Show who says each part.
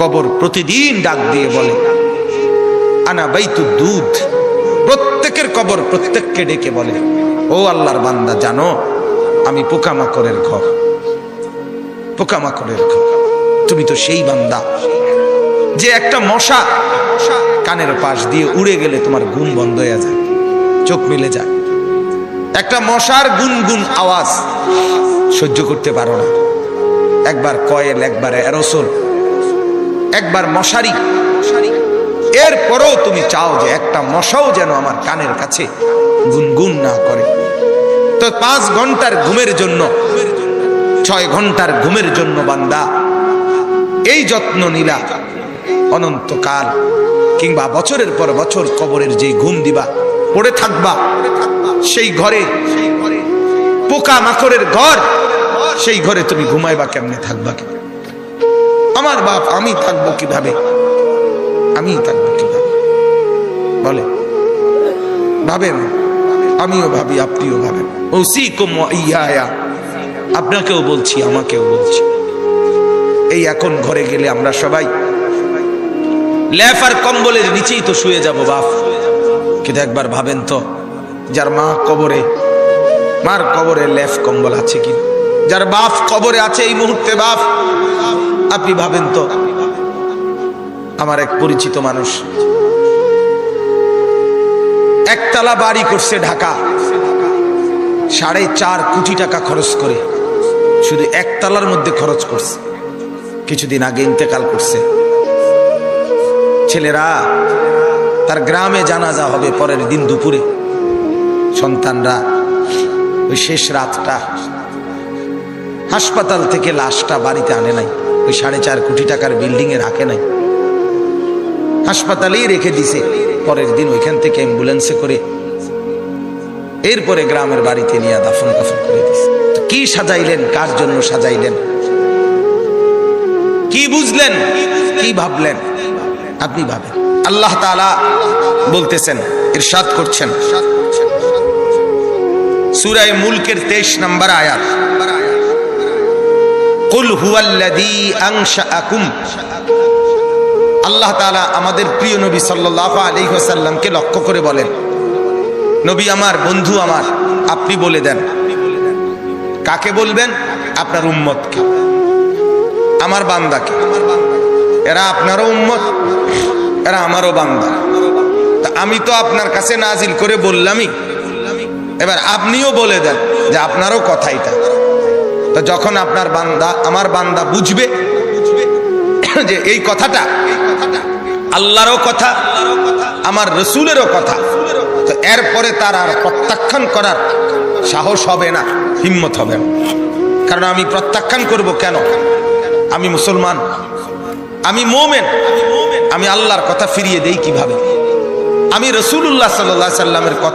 Speaker 1: কবর প্রতিদিন ডাক দিয়ে বলে আনা বাইতুদ দুধ। প্রত্যেকের কবর প্রত্যেককে ডেকে বলে, ও আল্লাহর বান্দা, জানো আমি পোকামাকড়ের ঘর, পোকামাকড়ের ঘর। তুমি তো সেই বান্দা যে একটা মশা কানের পাশ দিয়ে উড়ে গেলে তোমার ঘুম বন্ধ হয়ে যায়, চোখ মিলে যায়। একটা মশার গুনগুন আওয়াজ সহ্য করতে পারো না। একবার কয়েল, একবার অ্যারোসোল, একবার মশারি, এরপরেও তুমি চাও যে একটা মশাও যেন আমার কানের কাছে গুনগুন না করে। তো 5 ঘন্টার ঘুমের জন্য, 6 ঘন্টার ঘুমের জন্য বান্দা এই যত্ন নিলা, অনন্তকাল কিংবা বছরের পর বছর কবরের যে ঘুম দিবা, পড়ে থাকবা সেই ঘরে, পোকা মাকড়ের ঘর, সেই ঘরে তুমি ঘুমাইবা কেমনে, থাকবা কেমনে? আমার বাপ, আমি থাকবো কিভাবে? আমি থাকবো কিভাবে বলে? ভাবেন, আমিও ভাবি, আপনিও ভাবেন। ওসিকুম ওয়া ইয়া, আপনাকেও বলছি, আমাকেও বলছি। এই এখন ঘরে গেলে আমরা সবাই লেফ আর কম্বলের নিচেই তো শুয়ে যাব বাপ। কিন্তু একবার ভাবেন তো, যার মা কবরে, মার কবরে লেফ কম্বল আছে কি? যার বাপ কবরে আছে এই মুহূর্তে, বাপ আপনি ভাবেন তো। আমার এক পরিচিত মানুষ একতলা বাড়ি করছে ঢাকা, 4.5 কোটি টাকা খরচ করে, শুধু একতলার মধ্যে খরচ করছে। কিছুদিন আগে ইন্তেকাল করছে। ছেলেরা, তার গ্রামে জানাজা হবে পরের দিন দুপুরে। সন্তানরা ওই শেষ রাতটা হাসপাতাল থেকে লাশটা বাড়িতে আনে নাই, ওই 4.5 কোটি টাকার বিল্ডিং এ রাখে নাই, হাসপাতালেই রেখে দিছে। পরের দিন ওইখান থেকে অ্যাম্বুলেন্সে করে এরপরে গ্রামের বাড়িতে নিয়ে দাফন কাফন করে দিছে। কি সাজাইলেন, কার জন্য সাজাইলেন, কি বুঝলেন, কি ভাবলেন? আপনি ভাবেন। আল্লাহ তাআলা বলতেছেন, ইরশাদ করছেন সূরা মুলকের 23 নম্বর আয়াত, কুল হুয়াল্লাযী আনশাআকুম। আল্লাহ তাআলা আমাদের প্রিয় নবী সাল্লাল্লাহু আলাইহি ওয়াসাল্লামকে লক্ষ্য করে বলেন, নবী আমার, বন্ধু আমার, আপনি বলে দেন। কাকে বলবেন? আপনার উম্মতকে, আমার বান্দাকে। এরা আপনারও উম্মত, এরা আমারও বান্দা। তা আমি তো আপনার কাছে নাজিল করে বললামই, এবার আপনিও বলে দেন যে আপনারও কথা এটা। তো যখন আপনার বান্দা, আমার বান্দা বুঝবে যে এই কথাটা আল্লাহরও কথা, আমার রসুলেরও কথা, তো এরপরে তার আর প্রত্যাখ্যান করার সাহস হবে না, হিম্মত হবে না। কারণ আমি প্রত্যাখ্যান করব কেন? আমি মুসলমান, আমি মুমিন, আমি আল্লাহর কথা ফিরিয়ে দেই কিভাবে? আমি রাসূলুল্লাহ সাল্লাল্লাহু আলাইহি সাল্লামের কথা